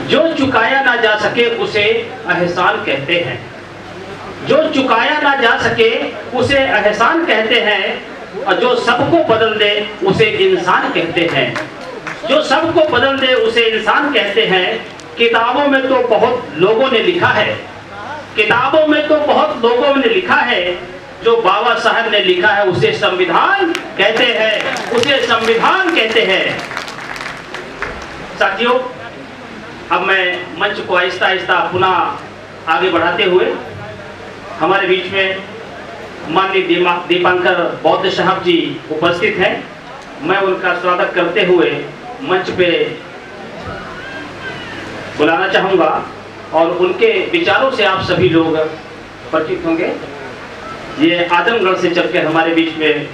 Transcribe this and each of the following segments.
जो चुकाया ना जा सके उसे एहसान कहते हैं। जो चुकाया ना जा सके उसे एहसान कहते हैं, और जो सबको बदल दे उसे इंसान कहते हैं। जो सबको बदल दे उसे इंसान कहते हैं। किताबों में तो बहुत लोगों ने लिखा है, किताबों में तो बहुत लोगों ने लिखा है, जो बाबा साहब ने लिखा है उसे संविधान कहते हैं, उसे संविधान कहते हैं। साथियों, अब मैं मंच को आहिस्ता आहिस्ता पुनः आगे बढ़ाते हुए हमारे बीच में माननीय दीपांकर बौद्ध साहब जी उपस्थित हैं। मैं उनका स्वागत करते हुए मंच पे बुलाना चाहूँगा और उनके विचारों से आप सभी लोग परिचित होंगे। ये आजमगढ़ से चलकर हमारे बीच में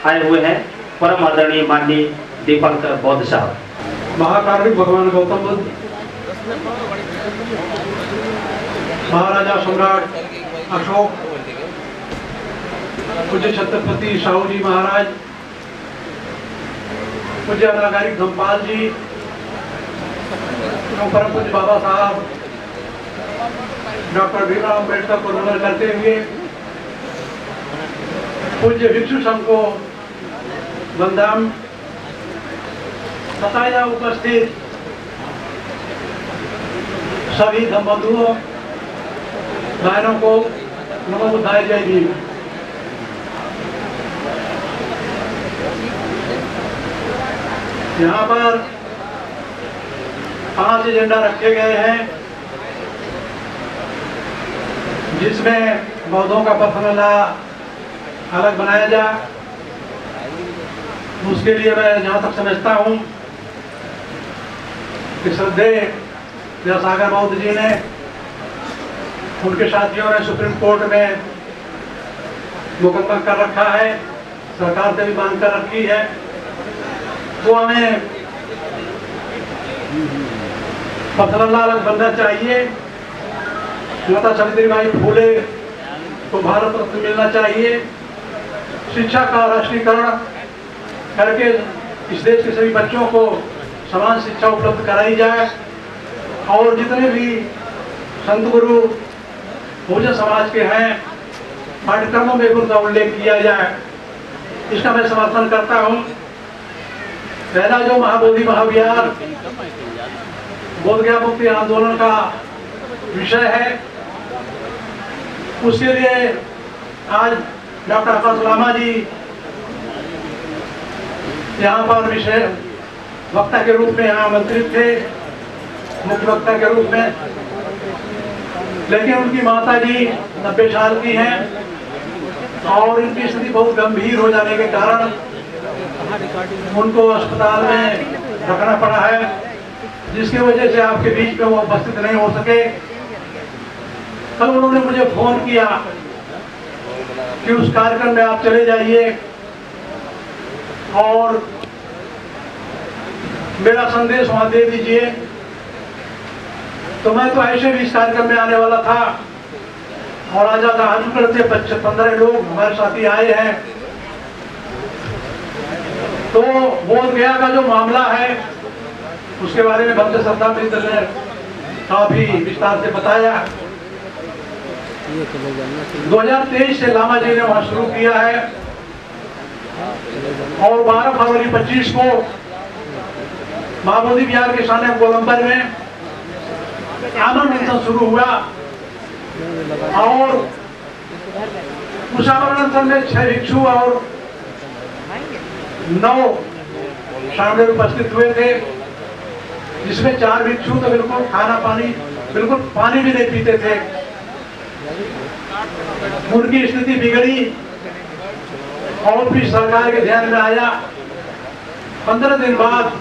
आए हुए हैं परम आदरणीय माननीय दीपांकर बौद्ध साहब। महाकारुणिक भगवान गौतम बुद्ध, महाराजा सम्राट अशोक, पूज्य छत्रपति शाहू जी महाराज, पूज्य नागारिक धमपाल जी, परम पूज्य बाबा साहब डॉक्टर भीमराव अम्बेडकर को नमन करते हुए पूज्य भिक्षु संघ को वंदन तथा यहाँ उपस्थित सभी धम्मबंधुओं बहनों को नमो बुद्धाय, जय भीम। यहाँ पर 5 एजेंडा रखे गए हैं, जिसमें बौद्धों का पथमेला अलग बनाया जाए। उसके लिए मैं जहाँ तक समझता हूँ कि श्रद्धेय सागर बौद्ध जी ने, उनके साथियों ने सुप्रीम कोर्ट में मुकदमा कर रखा है, सरकार से भी मांग कर रखी है, तो हमें पथमेला अलग बनना चाहिए। माता सावित्रीबाई फूले को भारत रत्न मिलना चाहिए। शिक्षा का राष्ट्रीयकरण करके इस देश के सभी बच्चों को समान शिक्षा उपलब्ध कराई जाए और जितने भी संत गुरु बहुजन समाज के हैं पाठ्यक्रमों में उनका उल्लेख किया जाए। इसका मैं समर्थन करता हूँ। पहला जो महाबोधि महाविहार बोध गया मुक्ति आंदोलन का विषय है, उसके लिए आज डॉक्टर अब्बास उलामा जी यहाँ पर विषय वक्ता के रूप में यहाँ आमंत्रित थे, मुख्य वक्ता के रूप में, लेकिन उनकी माता जी 90 साल की हैं और इनकी स्थिति बहुत गंभीर हो जाने के कारण उनको अस्पताल में रखना पड़ा है, जिसकी वजह से आपके बीच में वो उपस्थित नहीं हो सके। कल उन्होंने मुझे फोन किया कि उस कार्यक्रम में आप चले जाइए और मेरा संदेश वहां दे दीजिए। तो मैं तो ऐसे भी इस कार्यक्रम में आने वाला था और आज आजमगढ़ से 15 लोग हमारे साथी आए हैं। तो बोध गया का जो मामला है उसके बारे में भक्त श्रद्धा मित्र ने काफी विस्तार से बताया। 2023 से लामा जी ने वहां शुरू किया है और 12 फरवरी 25 को महाबोधि विहार के सामने गोलंबर में आमरण अनशन शुरू हुआ और उस आमरण अनशन में 6 भिक्षु और 9 शामिल उपस्थित हुए थे, जिसमें 4 भिक्षु तो बिल्कुल खाना पानी बिल्कुल पानी भी नहीं पीते थे। उनकी स्थिति बिगड़ी और फिर सरकार के ध्यान में आया। 15 दिन बाद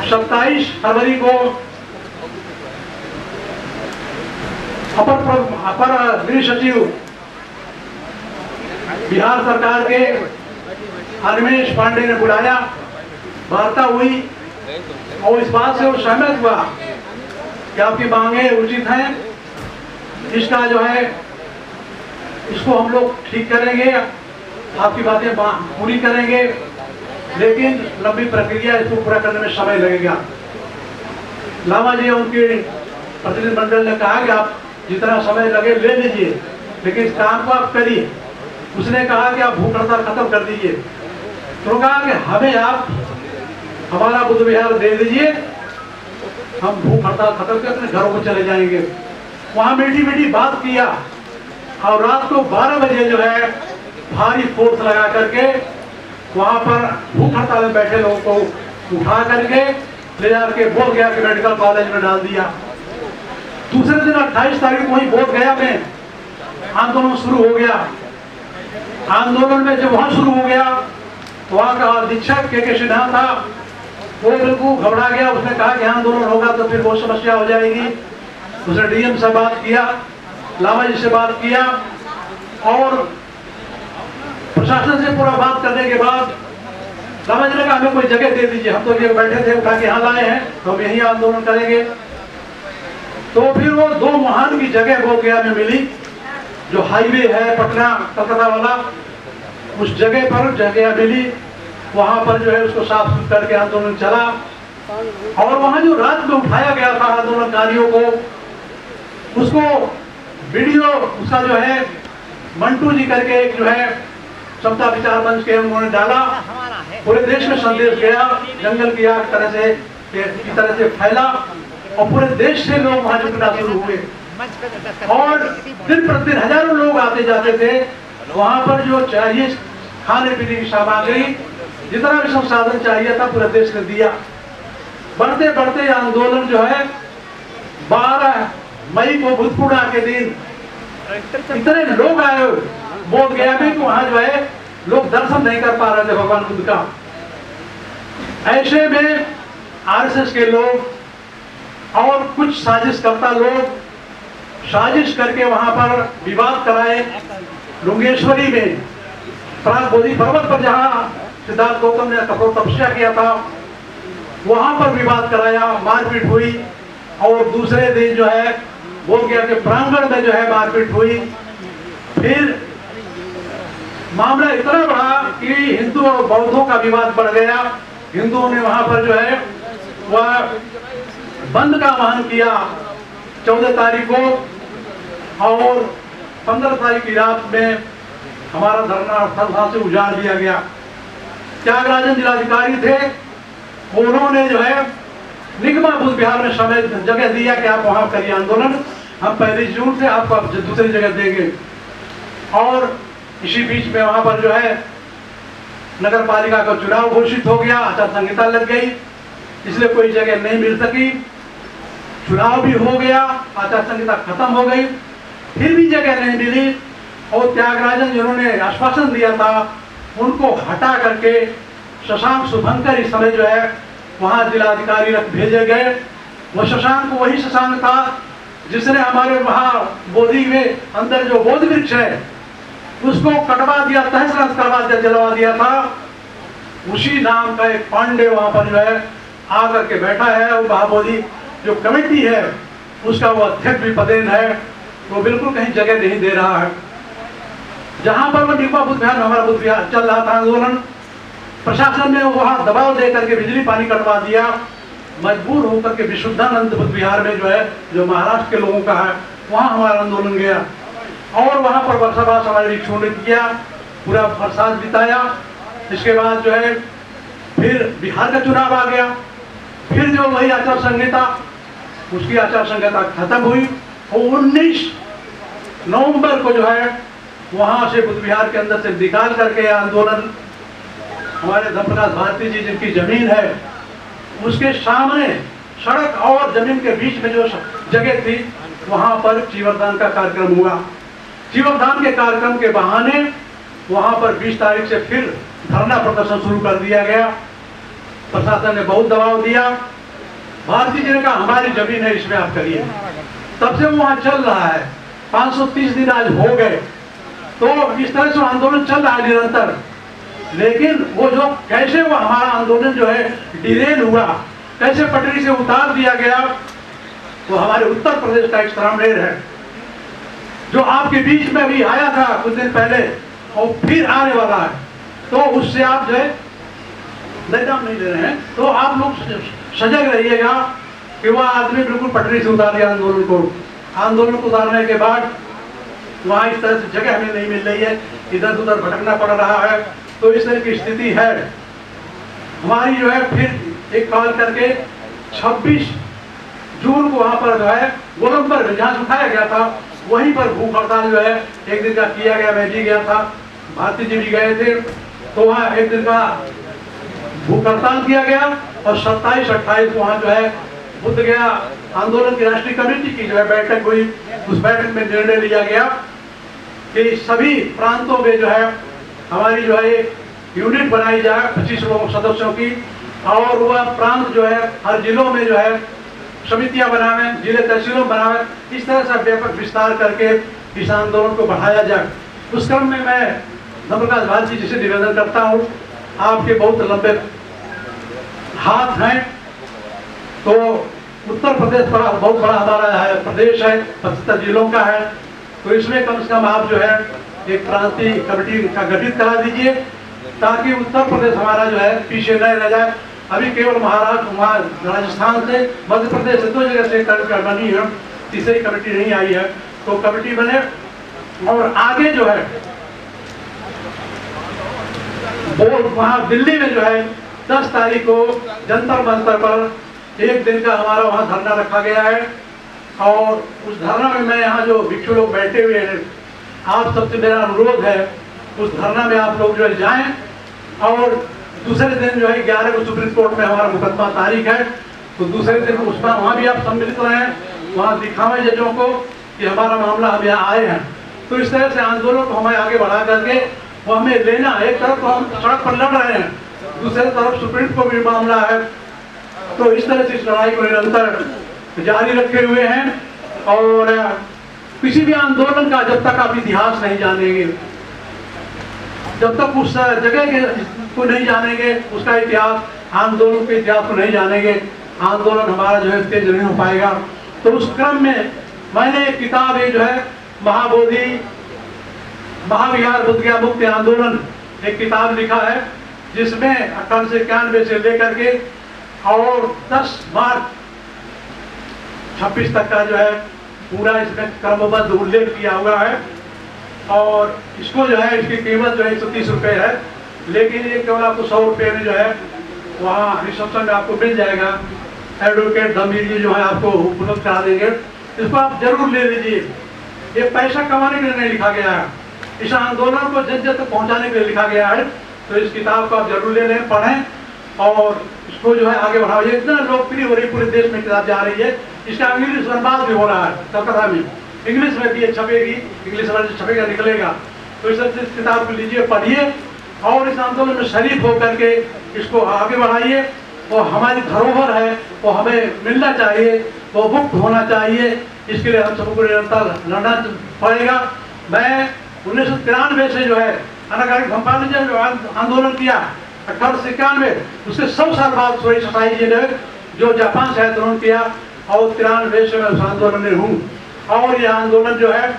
27 फरवरी को अपर गृह सचिव बिहार सरकार के अनिमेश पांडे ने बुलाया, वार्ता हुई और इस बात से वो सहमत हुआ कि आपकी मांगे उचित हैं, इसका जो है इसको हम लोग ठीक करेंगे, आपकी बातें पूरी करेंगे, लेकिन लंबी प्रक्रिया इसको पूरा करने में समय लगेगा। लामा जी उनके प्रतिनिधिमंडल ने कहा कि आप जितना समय लगे ले लीजिए, लेकिन इस काम को आप करिए। उसने कहा कि आप भूख हड़ताल खत्म कर दीजिए। तो कहा कि हमें आप हमारा बुद्ध विहार दे दीजिए, हम भूख हड़ताल खत्म कर अपने घरों को चले जाएंगे। वहां मीठी मीठी बात किया और रात को 12 बजे जो है भारी फोर्स लगा करके वहां पर भूख हड़ताल में बैठे लोगों को उठा करके ले जाके बोध गया के मेडिकल कॉलेज में डाल दिया। दूसरे दिन 28 तारीख को ही बोध गया में आंदोलन शुरू हो गया। आंदोलन में जब वहां शुरू हो गया तो वहां का अधीक्षक के सिन्हा था, वो बिल्कुल घबरा गया। उसने कहा कि आंदोलन होगा तो फिर बहुत समस्या हो जाएगी। उसने डीएम से बात किया, लामा जी से बात किया और प्रशासन से पूरा बात करने के बाद लामा जी ने कहा हमें कोई जगह दे दीजिए, हम तो ये बैठे थे उठा के यहाँ लाए हैं तो हम यही आंदोलन करेंगे। तो फिर वो 2 महान की जगह बोध गया में मिली, जो हाईवे है पटना कलकत्ता वाला, उस जगह पर जगह मिली। वहां पर जो है उसको साफ सुथरा करके आंदोलन चला। और वहां जो रात में उठाया गया था आंदोलनकारियों को, उसको वीडियो उसका जो है मंटू जी करके एक जो है समता विचार मंच के उन्होंने डाला। पूरे देश में संदेश गया, जंगल की आग की तरह से फैला और पूरे देश से लोग वहां जुटना शुरू हुए। और दिन प्रतिदिन हजारों लोग आते जाते थे। वहां पर जो चाहिए खाने पीने की सामग्री, जितना भी संसाधन चाहिए था पूरे देश ने दिया। बढ़ते बढ़ते आंदोलन जो है 12 मई को बुद्ध पूर्णिमा के दिन इतने लोग आए बोध गया में कि वहां जो है लोग दर्शन नहीं कर पा रहे थे भगवान बुद्ध का। ऐसे में आरएसएस के लोग और कुछ साजिशकर्ता लोग साजिश करके वहां पर विवाद कराए। लुंगेश्वरी में प्राग बोधि पर्वत पर जहां सिद्धार्थ गौतम ने कठोर तपस्या किया था, वहां पर विवाद कराया, मारपीट हुई। और दूसरे दिन जो है बोध गया के प्रांगण में जो है मारपीट हुई। फिर मामला इतना बढ़ा कि हिंदू और बौद्धों का विवाद बढ़ गया। हिंदुओं ने वहां पर जो है वह बंद का आह्वान किया 14 तारीख को, और 15 तारीख की रात में हमारा धरना स्थल से उजाड़ दिया गया। त्यागराजन जिलाधिकारी थे, उन्होंने जो है निगमा बुद्ध विहार में समय जगह दिया कि आप वहां करिए आंदोलन, हम 1 जून से आपको दूसरी जगह देंगे। और इसी बीच में वहां पर जो है नगर पालिका का चुनाव घोषित हो गया, आचार संहिता लग गई, इसलिए कोई जगह नहीं मिल सकी। चुनाव भी हो गया, आचार संहिता खत्म हो गई, फिर भी जगह नहीं मिली। और त्यागराजन जिन्होंने आश्वासन दिया था उनको हटा करके शशांक शुभंकर इस समय जो है वहां जिलाधिकारी रख भेजे गए। वो शशांक वही शशांक था जिसने हमारे वहां बोधि में अंदर जो बोध वृक्ष है उसको कटवा दिया, तहस नहस करवा दिया, जलवा दिया था। उसी नाम का एक पांडे वहां पर जो है आकर के बैठा है। और महाबोधि जो कमेटी है उसका वो अध्यक्ष भी पदेन है, वो बिल्कुल कहीं जगह नहीं दे रहा है। जहां पर वो निगमा बुद्ध विहार में हमारा बुद्ध विहार चल रहा था आंदोलन, प्रशासन ने वहां दबाव दे करके बिजली पानी कटवा दिया। मजबूर होकर के विशुद्धानंद बुद्ध विहार में जो है जो महाराष्ट्र के लोगों का है वहां हमारा आंदोलन गया। और वहां पर वर्षावास हमारे भिक्षुओं ने किया, पूरा बरसात बिताया। इसके बाद जो है फिर बिहार का चुनाव आ गया। फिर जो वही आचार संहिता, उसकी आचार संहिता खत्म हुई और 19 नवंबर को जो है वहां से बुद्ध विहार के अंदर से निकाल करके आंदोलन हमारे धर्मप्रकाश भारती जी जिनकी जमीन है उसके सामने सड़क और जमीन के बीच में जो जगह थी वहां पर चीवरदान का कार्यक्रम हुआ। चीवरदान के कार्यक्रम के बहाने वहां पर 20 तारीख से फिर धरना प्रदर्शन शुरू कर दिया गया। प्रशासन ने बहुत दबाव दिया। भारती जी ने कहा हमारी जमीन है, इसमें आप करिए। तब से वहां चल रहा है, 530 दिन आज हो गए। तो इस तरह से आंदोलन चल रहा है निरंतर। लेकिन वो जो कैसे वो हमारा आंदोलन जो है डिरेल हुआ, कैसे पटरी से उतार दिया गया, वो हमारे उत्तर प्रदेश का एक स्ट्रामलेर है जो आपके बीच में भी आया था कुछ दिन पहले और फिर आने वाला है। तो उससे आप जो है नाम नहीं ले रहे हैं, तो आप लोग सजग रहिएगा कि वह आदमी बिल्कुल पटरी से उतार दिया आंदोलन को। आंदोलन को उतारने के बाद वहाँ इस तरह से जगह हमें नहीं मिल रही है, इधर उधर भटकना पड़ रहा है। तो इस तरह की स्थिति है हमारी जो है। फिर एक कॉल करके 26 जून को वहाँ पर जो है गोलंबर में जहाँ उठाया गया था वहीं पर भूख हड़ताल जो है एक दिन का किया गया। मैं भी गया था, भारती जी भी गए थे। तो वहाँ एक दिन का भूख हड़ताल किया गया और 27-28 वहाँ जो है बुद्ध गया आंदोलन की राष्ट्रीय कमेटी की जो है बैठक हुई। उस बैठक में निर्णय लिया गया कि सभी प्रांतों में जो है हमारी जो है एक यूनिट बनाई जाए 25 लोगों सदस्यों की, और वह प्रांत जो है हर जिलों में जो है समितियां बनावे, जिले तहसीलों बनावे। इस तरह से व्यापक विस्तार करके इस आंदोलन को बढ़ाया जाए। उस क्रम में मैं धर्मप्रकाश भारती जी से निवेदन करता हूँ, आपके बहुत लंबे हाथ हैं, तो उत्तर प्रदेश बहुत बड़ा हमारा है प्रदेश है, 75 जिलों का है। तो इसमें कम से कम आप जो है एक प्रांतीय कमेटी का गठित करा दीजिए ताकि उत्तर प्रदेश हमारा जो है पीछे न रह जाए। अभी केवल महाराष्ट्र, वहाँ राजस्थान से, मध्य प्रदेश से 2 जगह से कमेटी बनी है, तीसरी कमेटी नहीं आई है। तो कमेटी बने और आगे जो है वो वहाँ दिल्ली में जो है 10 तारीख को जंतर मंतर पर एक दिन का हमारा वहाँ धरना रखा गया है। और उस धरना में मैं यहाँ जो भिक्षु लोग बैठे हुए हैं, आप सबसे मेरा अनुरोध है उस धरना में आप लोग जो है जाएं। और दूसरे दिन जो है 11 को सुप्रीम कोर्ट में हमारा मुकदमा तारीख है, तो दूसरे दिन उसमें वहाँ भी आप सम्मिलित रहें, वहाँ दिखावें जजों को कि हमारा मामला हम यहाँ आए हैं। तो इस तरह से आंदोलन को हमें आगे बढ़ा करके वो हमें लेना, एक तरफ तो हम सड़क पर लड़ रहे हैं, दूसरी तरफ सुप्रीम कोर्ट भी मामला है। तो इस तरह से इस लड़ाई को निरंतर जारी रखे हुए हैं। और किसी भी आंदोलन का जब तक आप इतिहास नहीं जानेंगे, जब तक उस जगह को नहीं जानेंगे, उसका इतिहास, आंदोलन के इतिहास को नहीं जानेंगे, आंदोलन हमारा जो है तेज नहीं हो पाएगा। तो उस क्रम में मैंने एक किताब है जो है महाबोधि महाविहार बुद्धगया मुक्ति आंदोलन, एक किताब लिखा है जिसमें 1891 से लेकर के और 10 मार्च 26 तक का जो है पूरा इसमें क्रमबद्ध उल्लेख किया हुआ है। और इसको जो है इसकी कीमत जो है 130 रुपये है, लेकिन ये केवल आपको 100 रुपये में जो है वहाँ रिसेप्शन में आपको मिल जाएगा। एडवोकेट धमीर जी जो है आपको उपलब्ध करा देंगे, इसको आप जरूर ले लीजिए। ये पैसा कमाने के लिए नहीं लिखा गया है, इस आंदोलन को जन जन तक पहुँचाने के लिए लिखा गया है। तो इस किताब को आप जरूर ले लें, पढ़ें और इसको जो है आगे बढ़ाओ। ये इतना लोकप्रिय हो रही, पूरे देश में किताब जा रही है। इसका इंग्लिश अनुवाद भी हो रहा है कलकत्ता में, इंग्लिश में भी छपेगी, इंग्लिश में छपेगा, निकलेगा। तो इस किताब को लीजिए, पढ़िए और इस आंदोलन में शरीक होकर के इसको आगे बढ़ाइए। वो हमारी धरोहर है, वो हमें मिलना चाहिए, वो मुक्त होना चाहिए। इसके लिए हम सबको निरंतर लड़ना पड़ेगा। मैं 1993 से जो है अनाकारी भंपाली जी जो आंदोलन किया 1891, उसके 100 साल बाद सोई सताई जी ने जो जापान से आंदोलन किया, और 93 से मैं उस आंदोलन में हूँ। और यह आंदोलन जो है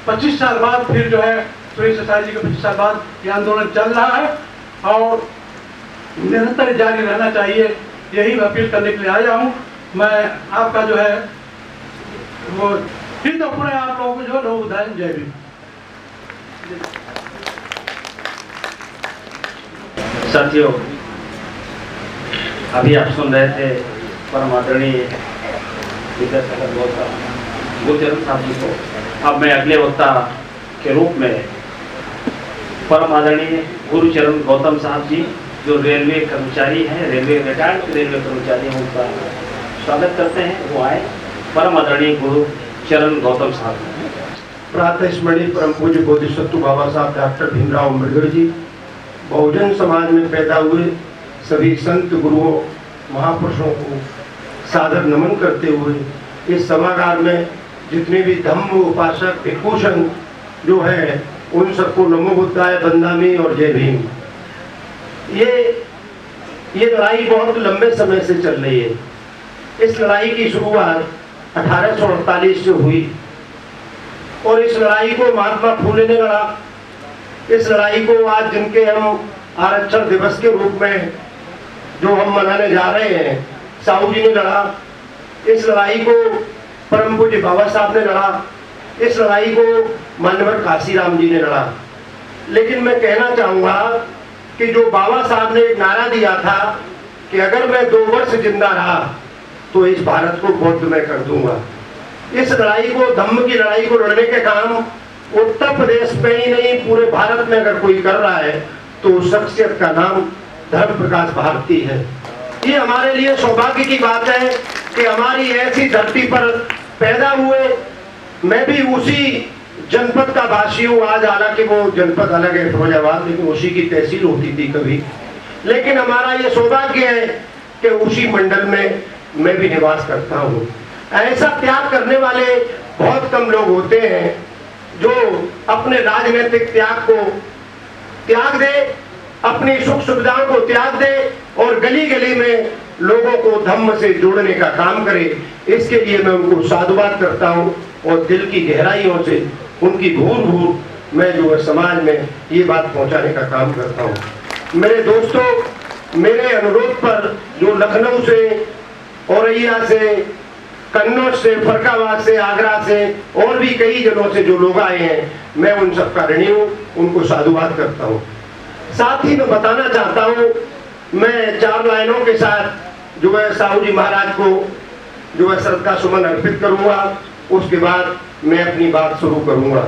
25 साल बाद फिर जो है सोई सताई जी के 25 साल बाद ये आंदोलन चल रहा है और निरंतर जारी रहना चाहिए। यही अपील करने के लिए आया हूँ। मैं आपका जो है वो फिर तो पूरे आप लोगों को जो लोग उदाहरण जय भी। साथियों, अभी आप सुन रहे थे परम आदरणीय गुरुचरण साहब जी को। अब मैं अगले वक्ता के रूप में परम आदरणीय गुरुचरण गौतम साहब जी, जो रेलवे कर्मचारी हैं, रेलवे रिटायर्ड रेलवे कर्मचारी हैं, उनका स्वागत करते हैं। वो आए। परम आदरणीय गुरुचरण गौतम साहब। प्रातः स्मरणीय परम पूज्य बोधिसत्व बाबा साहब डॉक्टर भीमराव अम्बेडकर जी, बहुजन समाज में पैदा हुए सभी संत गुरुओं महापुरुषों को सादर नमन करते हुए इस सभागार में जितने भी धम्म उपासक भिक्षु संघ जो है उन सबको नमो बुद्धाय, बंदामी और जय भीम। ये लड़ाई बहुत लंबे समय से चल रही है। इस लड़ाई की शुरुआत 1848 से हुई और इस लड़ाई को महात्मा फूले ने लड़ा। इस लड़ाई को आज जिनके हम आरक्षण दिवस के रूप में जो हम मनाने जा रहे हैं, साहू जी ने लड़ा, इस लड़ाई को परम पूज्य बाबा साहब ने लड़ा, इस लड़ाई को मानवर काशीराम जी ने लड़ा। लेकिन मैं कहना चाहूंगा कि जो बाबा साहब ने एक नारा दिया था कि अगर मैं 2 वर्ष जिंदा रहा तो इस भारत को बौद्ध में कर दूंगा, इस लड़ाई को, धम्म की लड़ाई को लड़ने के काम उत्तर प्रदेश में ही नहीं पूरे भारत में अगर कोई कर रहा है तो उस शख्सियत का नाम धर्म प्रकाश भारती है। ये हमारे लिए सौभाग्य की बात है कि हमारी ऐसी धरती पर पैदा हुए। मैं भी उसी जनपद का वासी हूँ आज, हालांकि वो जनपद अलग है फिरोजाबाद, लेकिन उसी की तहसील होती थी कभी। लेकिन हमारा ये सौभाग्य है कि उसी मंडल में मैं भी निवास करता हूँ। ऐसा त्याग करने वाले बहुत कम लोग होते हैं जो अपने राजनीतिक त्याग को त्याग दे, अपनी सुख सुविधाओं को त्याग दे और गली गली में लोगों को धम्म से जोड़ने का काम करे। इसके लिए मैं उनको साधुवाद करता हूँ और दिल की गहराइयों से उनकी भूर मैं जो है समाज में ये बात पहुंचाने का काम करता हूँ। मेरे दोस्तों, मेरे अनुरोध पर जो लखनऊ से, औरैया से, कन्नौज से, फरकाबाद से, आगरा से और भी कई जगहों से जो लोग आए हैं, मैं उन सबका ऋणी हूँ, उनको साधुवाद करता हूँ। साथ ही मैं बताना चाहता हूँ, मैं 4 लाइनों के साथ जो है साहू जी महाराज को जो है श्रद्धा सुमन अर्पित करूंगा। उसके बाद मैं अपनी बात शुरू करूंगा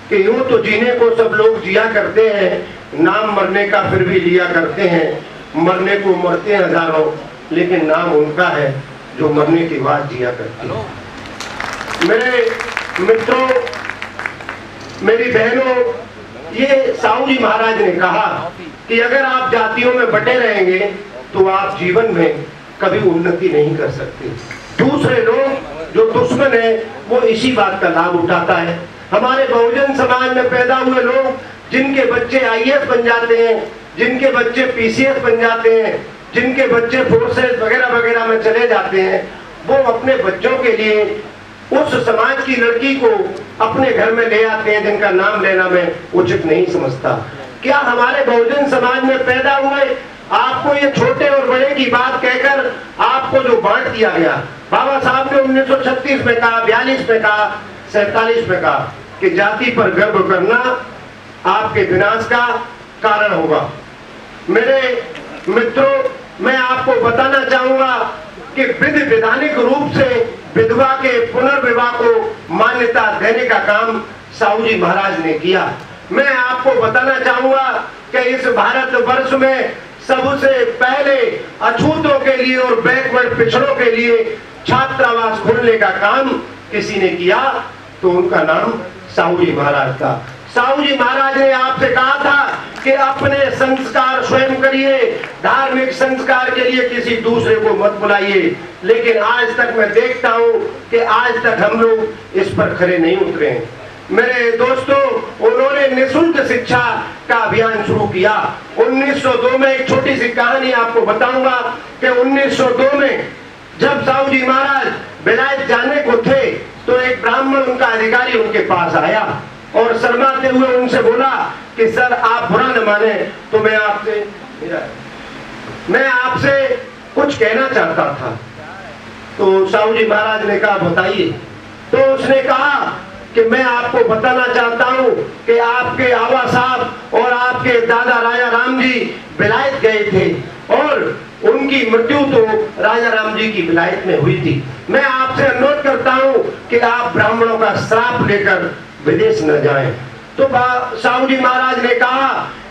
कि यूं तो जीने को सब लोग जिया करते हैं, नाम मरने का फिर भी लिया करते हैं। मरने को मरते हैं हजारों, लेकिन नाम उनका है जो मरने के बाद जिया करते हैं। मेरे मित्रों, मेरी बहनों, ये साहू जी महाराज ने कहा कि अगर आप जातियों में बटे रहेंगे तो आप जीवन में कभी उन्नति नहीं कर सकते। दूसरे लोग जो दुश्मन है वो इसी बात का लाभ उठाता है। हमारे बहुजन समाज में पैदा हुए लोग जिनके बच्चे IAS बन जाते हैं, जिनके बच्चे PCS बन जाते हैं, जिनके बच्चे फोर्सेस वगैरह वगैरह में चले जाते हैं, वो अपने बच्चों के लिए उस समाज की लड़की को अपने घर में ले आते हैं जिनका नाम लेना मैं उचित नहीं समझता। क्या हमारे बहुजन समाज में पैदा हुए आपको ये छोटे और बड़े की बात कहकर आपको जो बांट दिया गया, बाबा साहब ने 1936 में कहा, 42 में कहा, 47 में कहा कि जाति पर गर्व करना आपके विनाश का कारण होगा। मेरे मित्रों, मैं आपको बताना चाहूंगा कि विधानिक रूप से विधवा के पुनर्विवाह को मान्यता देने का काम साहू जी महाराज ने किया। मैं आपको बताना चाहूंगा कि इस भारत वर्ष में सबसे पहले अछूतों के लिए और बैकवर्ड पिछड़ों के लिए छात्रावास खोलने का काम किसी ने किया तो उनका नाम साहू जी महाराज था। साहू जी महाराज ने आपसे कहा था कि अपने संस्कार स्वयं करिए, धार्मिक संस्कार के लिए किसी दूसरे को मत बुलाइए। लेकिन आज तक मैं देखता हूं कि आज तक हम लोग इस पर खरे नहीं उतरे हैं। मेरे दोस्तों, उन्होंने निःशुल्क शिक्षा का अभियान शुरू किया। 1902 में एक छोटी सी कहानी आपको बताऊंगा कि 1902 में जब साहू जी महाराज विलायत जाने को थे तो एक ब्राह्मण उनका अधिकारी उनके पास आया और शर्माते हुए उनसे बोला कि सर आप बुरा न माने तो मैं आपसे कुछ कहना चाहता था। तो साहू जी महाराज ने कहा बताइए। तो उसने कहा कि मैं आपको बताना चाहता हूं कि आपके आवा साहब और आपके दादा राजा राम जी विलायत गए थे और उनकी मृत्यु तो राजा राम जी की विलायत में हुई थी। मैं आपसे अनुरोध करता हूं कि आप ब्राह्मणों का श्राप लेकर विदेश न जाएं। तो साहू जी महाराज ने कहा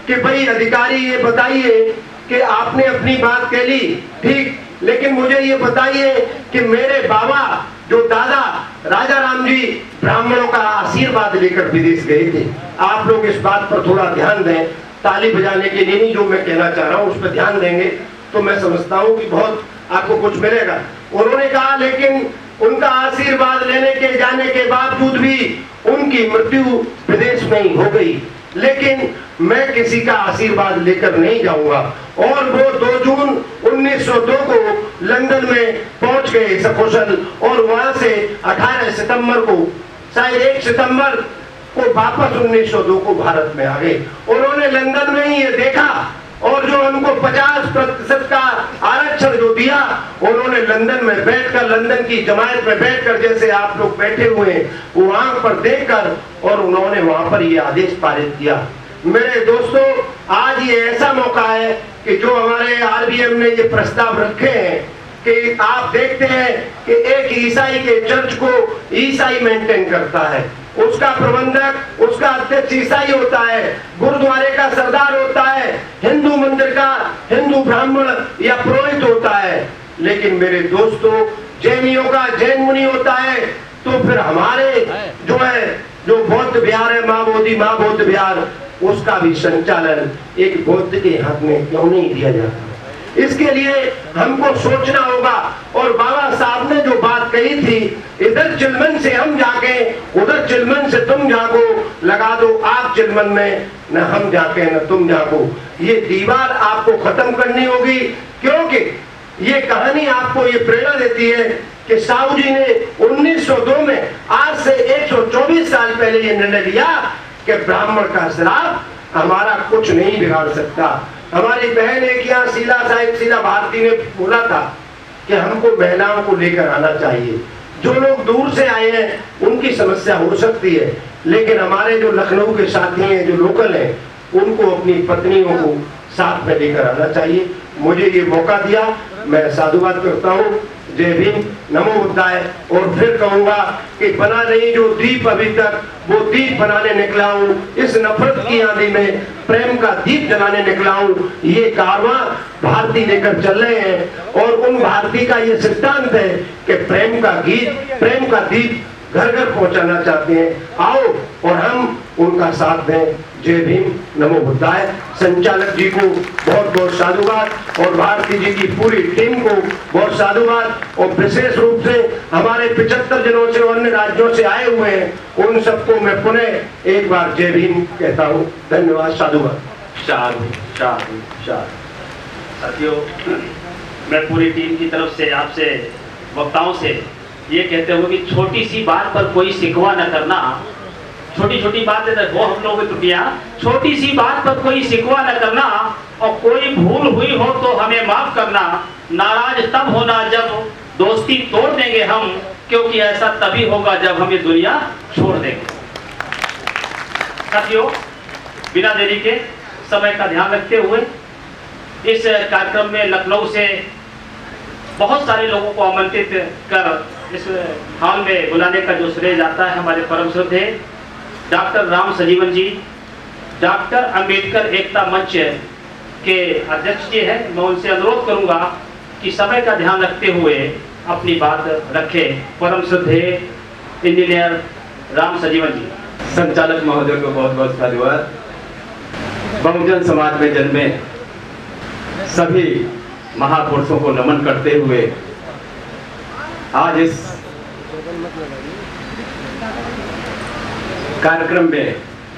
कि भाई अधिकारी ये बताइए कि आपने अपनी बात कह ली ठीक, लेकिन मुझे ये बताइए कि मेरे बाबा जो दादा राजा राम जी ब्राह्मणों का आशीर्वाद लेकर विदेश गए थे। आप लोग इस बात पर थोड़ा ध्यान दें, ताली बजाने के लिए नहीं, जो मैं कहना चाह रहा हूं उस पर ध्यान देंगे तो मैं समझता हूं कि बहुत आपको कुछ मिलेगा। उन्होंने कहा लेकिन उनका आशीर्वाद लेने के जाने के बावजूद भी उनकी मृत्यु विदेश में ही हो गई, लेकिन मैं किसी का आशीर्वाद लेकर नहीं जाऊंगा। और वो 2 जून 1902 को लंदन में पहुंच गए सकुशल और वहां से 18 सितंबर को, शायद 1 सितंबर को वापस 1902 को भारत में आ गए। उन्होंने लंदन में ही ये देखा और जो हमको 50% का आरक्षण जो दिया, उन्होंने लंदन में बैठकर, लंदन की जमायत में बैठकर, जैसे आप लोग बैठे हुए हैं, वो आंख पर देखकर, और उन्होंने वहां पर ये आदेश पारित किया। मेरे दोस्तों, आज ये ऐसा मौका है कि जो हमारे आरबीएम ने ये प्रस्ताव रखे हैं कि आप देखते हैं कि एक ईसाई के चर्च को ईसाई मेंटेन करता है, उसका प्रबंधक, उसका अध्यक्ष ईसाई होता है, गुरुद्वारे का सरदार होता है, हिंदू मंदिर का हिंदू ब्राह्मण या पुरोहित होता है, लेकिन मेरे दोस्तों जैनियों का जैन मुनि होता है। तो फिर हमारे जो बौद्ध विहार है, माँ बौद्ध विहार, उसका भी संचालन एक बौद्ध के हाथ में क्यों नहीं दिया जाता? इसके लिए हमको सोचना होगा। और बाबा साहब ने जो बात कही थी, इधर चिलमन से हम जाके, उधर चिलमन से तुम जागो, लगा दो आग चिलमन में, न हम जाके न तुम जागो। ये दीवार आपको खत्म करनी होगी, क्योंकि ये कहानी आपको ये प्रेरणा देती है कि साहू जी ने 1902 में, आज से 124 साल पहले ये निर्णय लिया कि ब्राह्मण का श्राप हमारा कुछ नहीं बिगाड़ सकता। हमारी बहन एक यहाँ शीला भारती ने बोला था कि हमको महिलाओं को लेकर आना चाहिए। जो लोग दूर से आए हैं उनकी समस्या हो सकती है, लेकिन हमारे जो लखनऊ के साथी हैं, जो लोकल हैं, उनको अपनी पत्नियों को साथ में लेकर आना चाहिए। मुझे ये मौका दिया, मैं साधुवाद करता हूँ। जय भीम, नमो बुद्धाय। और फिर कहूंगा कि बना नहीं जो दीप अभी तक, वो दीप बनाने निकला हूँ। इस नफरत की आंधी में प्रेम का दीप जलाने निकला हूँ। ये कारवां भारती लेकर चल रहे हैं, और उन भारती का ये सिद्धांत है कि प्रेम का गीत, प्रेम का दीप घर घर पहुंचाना चाहते हैं। आओ और हम उनका साथ दें। जय भीम, नमो बुद्धाय। संचालक जी को बहुत बहुत साधुवाद, और भारती जी की पूरी टीम को बहुत साधुवाद, और विशेष रूप से हमारे 75 जिलों से और अन्य राज्यों से आए हुए हैं, उन सबको मैं पुनः एक बार जय भीम कहता हूँ। धन्यवाद, साधुवाद। साधु साधु साधु। साथियों, मैं पूरी टीम की तरफ से आपसे, वक्ताओं से ये कहते हुए कि छोटी सी बात पर कोई शिकवा न करना। छोटी छोटी बात है वो हम लोगों की त्रुटियां, छोटी सी बात पर कोई शिकवा न करना, और कोई भूल हुई हो तो हमें माफ करना। नाराज तब होना जब दोस्ती तोड़ देंगे हम, क्योंकि ऐसा तभी होगा जब हम ये दुनिया छोड़ देंगे। साथियों, बिना देरी के समय का ध्यान रखते हुए इस कार्यक्रम में लखनऊ से बहुत सारे लोगों को आमंत्रित कर इस हॉल में बुलाने का जो श्रेय जाता है हमारे परम श्रद्धेय डॉक्टर राम सजीवन जी, डॉक्टर अंबेडकर एकता मंच के अध्यक्ष जी हैं। मैं उनसे अनुरोध करूंगा कि समय का ध्यान रखते हुए अपनी बात रखें। परम श्रद्धेय इंजीनियर राम सजीवन जी। संचालक महोदय को बहुत बहुत साधुवाद। बहुजन समाज में जन्मे सभी महापुरुषों को नमन करते हुए आज इस कार्यक्रम में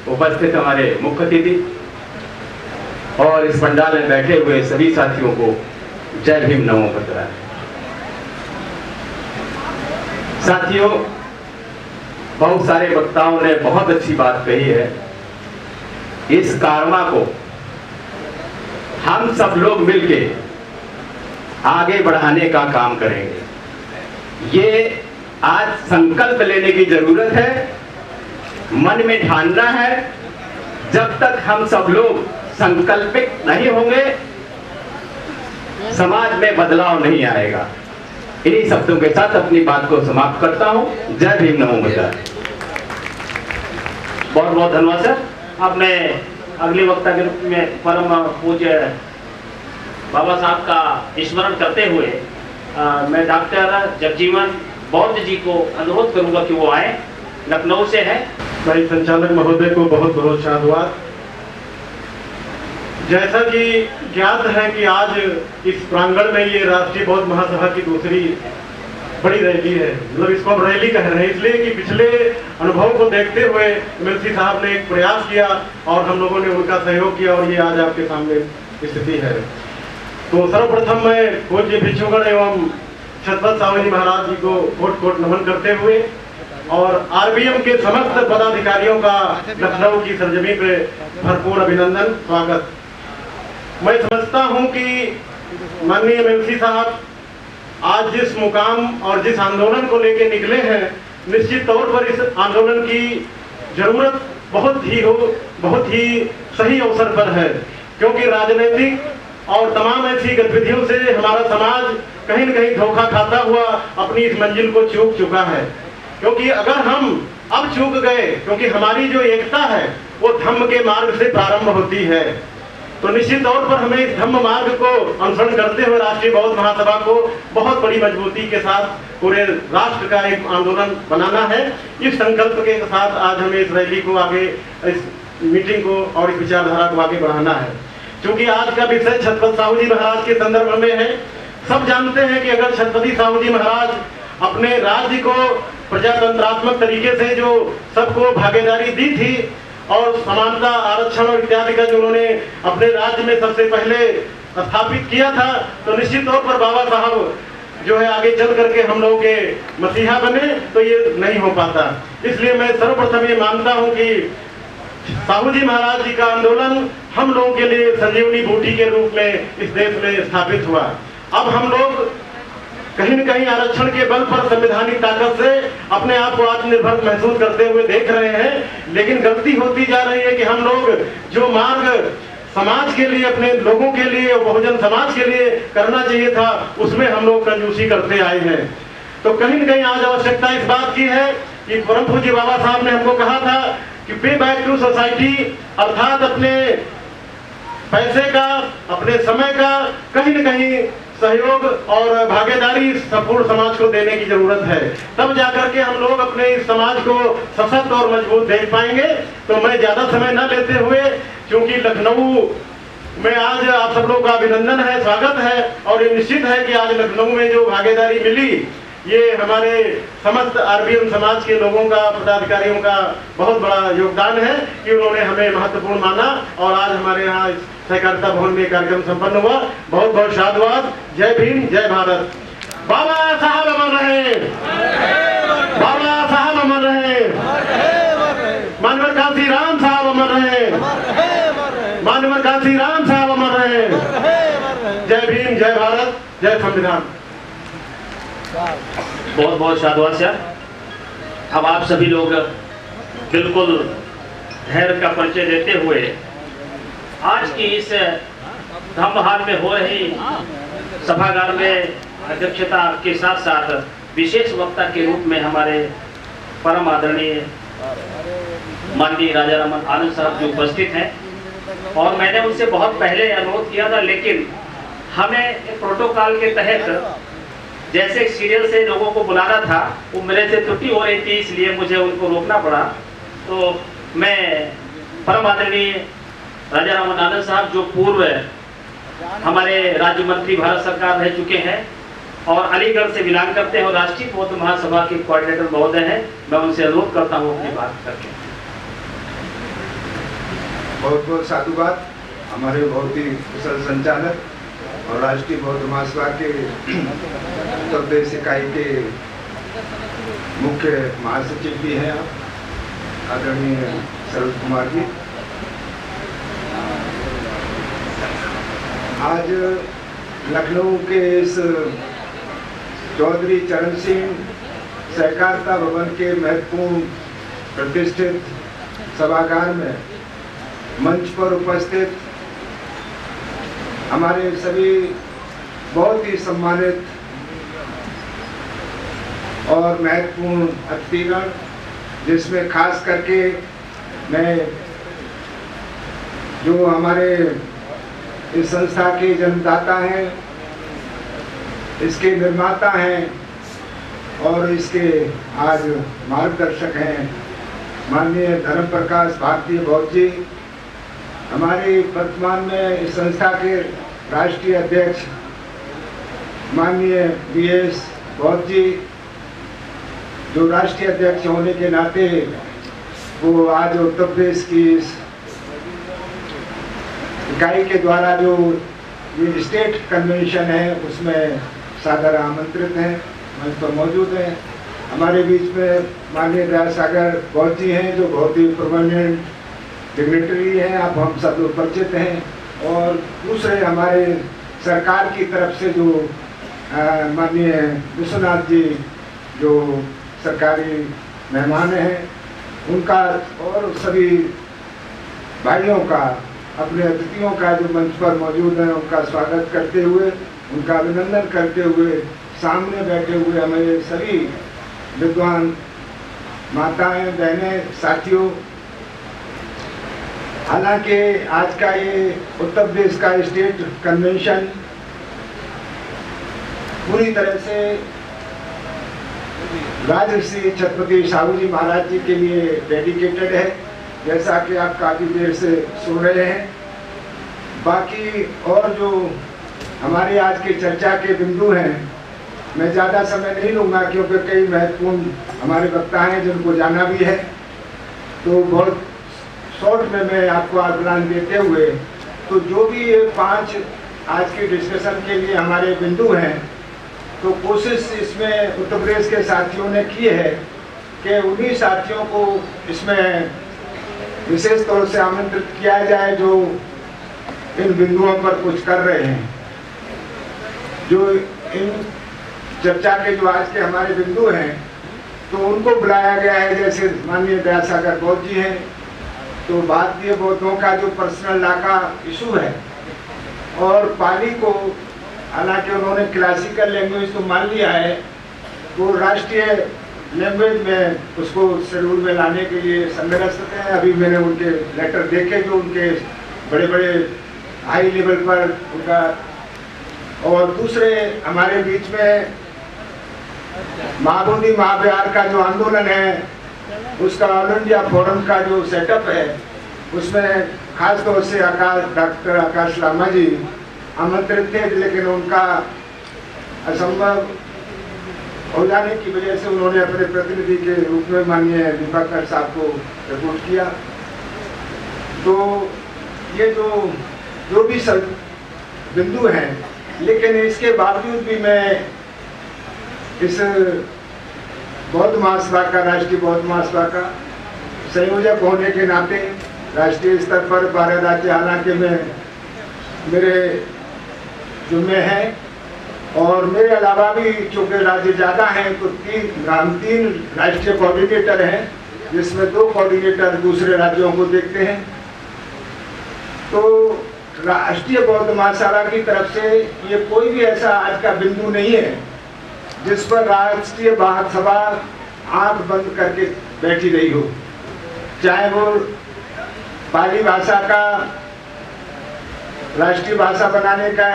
उपस्थित हमारे मुख्य अतिथि और इस पंडाल में बैठे हुए सभी साथियों को जय भीम, नमो बुद्धाय। साथियों, बहुत सारे वक्ताओं ने बहुत अच्छी बात कही है। इस कारवां को हम सब लोग मिलके आगे बढ़ाने का काम करेंगे। ये आज संकल्प लेने की जरूरत है, मन में ठानना है। जब तक हम सब लोग संकल्पित नहीं होंगे, समाज में बदलाव नहीं आएगा। इन्हीं शब्दों के साथ अपनी बात को समाप्त करता हूं। जय भीम, नमो बुद्धाय। बहुत बहुत धन्यवाद सर। अब मैं अगले वक्ता के रूप में परम पूज्य बाबा साहब का स्मरण करते हुए मैं डॉक्टर जगजीवन बौद्ध जी को अनुरोध करूंगा कि वो आए, लखनऊ से है। भाई संचालक महोदय को बहुत बहुत साधुवाद। जैसा कि ज्ञात है कि आज इस प्रांगण में ये राष्ट्रीय बौद्ध महासभा की दूसरी बड़ी रैली है, मतलब इसको हम रैली कह रहे हैं इसलिए कि पिछले अनुभव को देखते हुए एमएलसी साहब ने एक प्रयास किया और हम लोगों ने उनका सहयोग किया और ये आज आपके सामने स्थिति है। तो सर्वप्रथम मैं पूज्य भिक्षुगण एवं छत्रपति साहू जी महाराज जी को कोट कोट नमन करते हुए और आरबीएम के समस्त पदाधिकारियों का लखनऊ की सरजमी पे भरपूर अभिनंदन, स्वागत। मैं समझता हूं कि माननीय एमएलसी साहब आज जिस मुकाम और जिस आंदोलन को लेकर निकले हैं, निश्चित तौर पर इस आंदोलन की जरूरत बहुत ही सही अवसर पर है, क्योंकि राजनीतिक और तमाम ऐसी गतिविधियों से हमारा समाज कहीं न कहीं धोखा खाता हुआ अपनी इस मंजिल को चूक चुका है। क्योंकि अगर हम अब चूक गए, क्योंकि हमारी जो एकता है वो धम्म के मार्ग से प्रारंभ होती है, तो निश्चित तौर पर हमें इस धम्म मार्ग को अनुसरण करते हुए राष्ट्रीय बौद्ध महासभा को बहुत बड़ी मजबूती के साथ पूरे राष्ट्र का एक आंदोलन बनाना है। इस संकल्प के साथ आज हमें इस रैली को आगे, इस मीटिंग को और इस विचारधारा को आगे बढ़ाना है। क्योंकि आज का विषय छत्रपति साहू जी महाराज के संदर्भ में है। सब जानते हैं कि अगर छत्रपति साहू जी महाराज अपने राज्य को प्रजातंत्रात्मक तरीके से जो सबको भागीदारी दी थी और समानता, आरक्षण और इत्यादि का जो उन्होंने अपने राज्य में सबसे पहले स्थापित किया था, तो निश्चित तौर पर बाबा साहब जो है आगे चल करके हम लोगों के मसीहा बने, तो ये नहीं हो पाता। इसलिए मैं सर्वप्रथम ये मानता हूं कि साहू जी महाराज जी का आंदोलन हम लोगों के लिए संजीवनी बूटी के रूप में इस देश में स्थापित हुआ। अब हम लोग कहीं न कहीं आरक्षण के बल पर संवैधानिक ताकत से अपने आप को आत्मनिर्भर महसूस करते हुए देख रहे हैं, लेकिन गलती होती जा रही है कि हम लोग जो मार्ग समाज के लिए, अपने लोगों के लिए, बहुजन समाज के लिए करना चाहिए था, उसमें हम लोग कंजूसी करते आए हैं। तो कहीं न कहीं आज आवश्यकता इस बात की है कि परम पूज्य बाबा साहब ने हमको कहा था कि पे बैक टू सोसाइटी, अर्थात अपने पैसे का, अपने समय का कहीं न कहीं सहयोग और भागीदारी संपूर्ण समाज को देने की जरूरत है, तब जाकर के हम लोग अपने इस समाज को सशक्त और मजबूत देख पाएंगे। तो मैं ज्यादा समय न लेते हुए, क्योंकि लखनऊ में आज आप सब लोग का अभिनंदन है, स्वागत है, और ये निश्चित है कि आज लखनऊ में जो भागीदारी मिली, ये हमारे समस्त आरबीएम समाज के लोगों का, पदाधिकारियों का बहुत बड़ा योगदान है कि उन्होंने हमें महत्वपूर्ण माना और आज हमारे यहाँ सहकारिता भवन में कार्यक्रम संपन्न हुआ। बहुत बहुत साधुवाद। जय भीम, जय भारत। बाबा साहब अमर रहे, बाबा साहब अमर रहे, मानवर काशी राम साहब अमर रहे, मानवर काशी राम साहब अमर रहे। जय भीम, जय भारत, जय संविधान। बहुत बहुत साधुवाद सर। अब आप सभी लोग बिल्कुल धैर्य का परिचय देते हुए आज की इस धम्महाल में हो रही सभागार में अध्यक्षता के साथ साथ विशेष वक्ता के रूप में हमारे परम आदरणीय माननीय राजा रमन आनंद साहब जो उपस्थित हैं, और मैंने उनसे बहुत पहले अनुरोध किया था, लेकिन हमें प्रोटोकॉल के तहत जैसे सीरियल से लोगों को बुलाना था, वो मेरे से त्रुटि हो रही थी, इसलिए मुझे उनको रोकना पड़ा। तो मैं परम आदरणीय राजा रमन आनंद साहब जो पूर्व हमारे राज्य मंत्री भारत सरकार रह चुके हैं और अलीगढ़ से बिलोंग करते हैं और राष्ट्रीय बौद्ध महासभा के कोऑर्डिनेटर महोदय हैं, मैं उनसे अनुरोध करता हूँ अपनी बात करके। बहुत बहुत साधुवाद। हमारे बहुत ही कुशल संचालक और राष्ट्रीय बौद्ध महासभा के उत्तर प्रदेश इकाई के मुख्य महासचिव भी हैं आदरणीय सरोज कुमार जी। आज लखनऊ के इस चौधरी चरण सिंह सहकारिता भवन के महत्वपूर्ण प्रतिष्ठित सभागार में मंच पर उपस्थित हमारे सभी बहुत ही सम्मानित और महत्वपूर्ण अतिथिगण, जिसमें खास करके मैं जो हमारे इस संस्था के जन्मदाता हैं, इसके निर्माता हैं और इसके आज मार्गदर्शक हैं, माननीय धर्म प्रकाश भारतीय बौद्ध जी, हमारे वर्तमान में इस संस्था के राष्ट्रीय अध्यक्ष माननीय बीएस बौद्ध जी, जो राष्ट्रीय अध्यक्ष होने के नाते वो आज उत्तर प्रदेश की इस इकाई के द्वारा जो ये स्टेट कन्वेंशन है उसमें सादर आमंत्रित हैं, मंच पर मौजूद हैं। हमारे बीच में माननीय दयासागर बौद्ध जी हैं जो बहुत ही परमानेंट डिग्नेटरी हैं, आप हम सब लोग परिचित हैं। और दूसरे हमारे सरकार की तरफ से जो माननीय विश्वनाथ जी जो सरकारी मेहमान हैं उनका और सभी भाइयों का, अपने अतिथियों का जो मंच पर मौजूद हैं उनका स्वागत करते हुए, उनका अभिनंदन करते हुए, सामने बैठे हुए हमारे सभी विद्वान माताएं, बहनें, साथियों, हालांकि आज का ये उत्तर प्रदेश का स्टेट कन्वेंशन पूरी तरह से राजर्षि छत्रपति साहू जी महाराज जी के लिए डेडिकेटेड है, जैसा कि आप काफ़ी देर से सुन रहे हैं। बाकी और जो हमारे आज की चर्चा के बिंदु हैं, मैं ज़्यादा समय नहीं लूँगा क्योंकि कई महत्वपूर्ण हमारे वक्ता हैं जिनको जाना भी है, तो बहुत शॉर्ट में मैं आपको आउटलाइन देते हुए, तो जो भी ये 5 आज की डिस्कशन के लिए हमारे बिंदु हैं, तो कोशिश इसमें उत्तर प्रदेश के साथियों ने की है कि उन्हीं साथियों को इसमें विशेष तौर से आमंत्रित किया जाए जो इन बिंदुओं पर कुछ कर रहे हैं। जो इन चर्चा के जो आज के हमारे बिंदु हैं, तो उनको बुलाया गया है, जैसे माननीय दयासागर बौद्ध जी हैं, तो भारतीय बौद्धों का जो पर्सनल लॉ का इशू है और पाली को, हालांकि उन्होंने क्लासिकल लैंग्वेज तो मान लिया है, वो राष्ट्रीय लैंग्वेज में उसको शेड्यूल में लाने के लिए संघर्षरत हैं। अभी मैंने उनके लेटर देखे जो उनके बड़े बड़े हाई लेवल पर उनका, और दूसरे हमारे बीच में महाबोधि महाविहार का जो आंदोलन है, उसका ऑल इंडिया फोरम का जो सेटअप है, उसमें खास तौर से डॉक्टर आकाश लामा जी आमंत्रित थे, लेकिन उनका असंभव हो जाने की वजह से उन्होंने अपने प्रतिनिधि के रूप में माननीय दीपकर साहब को रिपोर्ट किया। तो ये जो भी सब बिंदु हैं, लेकिन इसके बावजूद भी मैं इस बौद्ध महासभा का, राष्ट्रीय बौद्ध महासभा का संयोजक होने के नाते राष्ट्रीय स्तर पर 12 राज्य, हालांकि मेरे जुम्मे हैं और मेरे अलावा भी चूँकि राज्य ज़्यादा हैं, तो हम तीन राष्ट्रीय कोऑर्डिनेटर हैं, जिसमें 2 कोऑर्डिनेटर दूसरे राज्यों को देखते हैं। तो राष्ट्रीय बौद्ध महासभा की तरफ से ये कोई भी ऐसा आज का बिंदु नहीं है जिस पर राष्ट्रीय महासभा आंख बंद करके बैठी रही हो, चाहे वो पाली भाषा का राष्ट्रीय भाषा बनाने का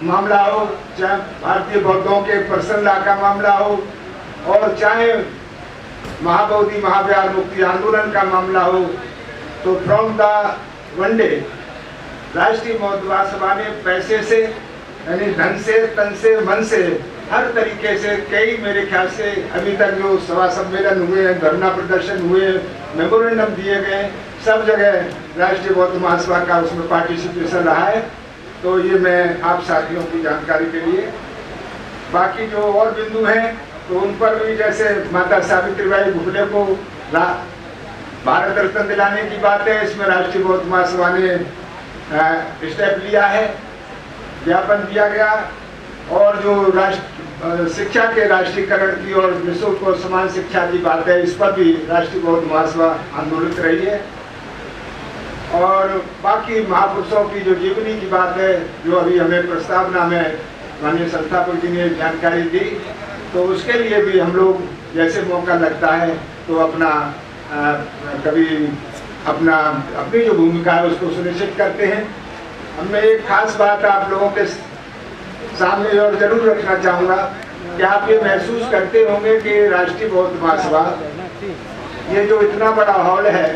मामला हो, चाहे भारतीय बौद्धों के पर्सनल लॉ का मामला हो, और चाहे महाबोधि महाविहार मुक्ति आंदोलन का मामला हो। तो फ्रॉम द वन डे राष्ट्रीय बौद्ध महासभा ने पैसे से, यानी धन से, तन से, मन से, हर तरीके से कई, मेरे ख्याल से अभी तक जो सभा सम्मेलन हुए, धरना प्रदर्शन हुए, मेमोरेंडम दिए गए, सब जगह राष्ट्रीय बौद्ध महासभा का उसमें पार्टिसिपेशन रहा है। तो ये मैं आप साथियों की जानकारी के लिए, बाकी जो और बिंदु हैं तो उन पर भी, जैसे माता सावित्रीबाई फुले को भारत रत्न दिलाने की बात है, इसमें राष्ट्रीय बौद्ध महासभा ने स्टेप लिया है, ज्ञापन दिया गया। और जो शिक्षा के राष्ट्रीयकरण की और निःशुल्क और समान शिक्षा की बात है, इस पर भी राष्ट्रीय बौद्ध महासभा आंदोलित रही है। और बाकी महापुरुषों की जो जीवनी की बात है, जो अभी हमें प्रस्तावना में माननीय संस्थापक जी ने जानकारी दी, तो उसके लिए भी हम लोग जैसे मौका लगता है तो अपनी जो भूमिका है उसको सुनिश्चित करते हैं। अब मैं एक खास बात आप लोगों के सामने और जरूर रखना चाहूँगा कि आप ये महसूस करते होंगे कि राष्ट्रीय बौद्ध महासभा, ये जो इतना बड़ा हॉल है,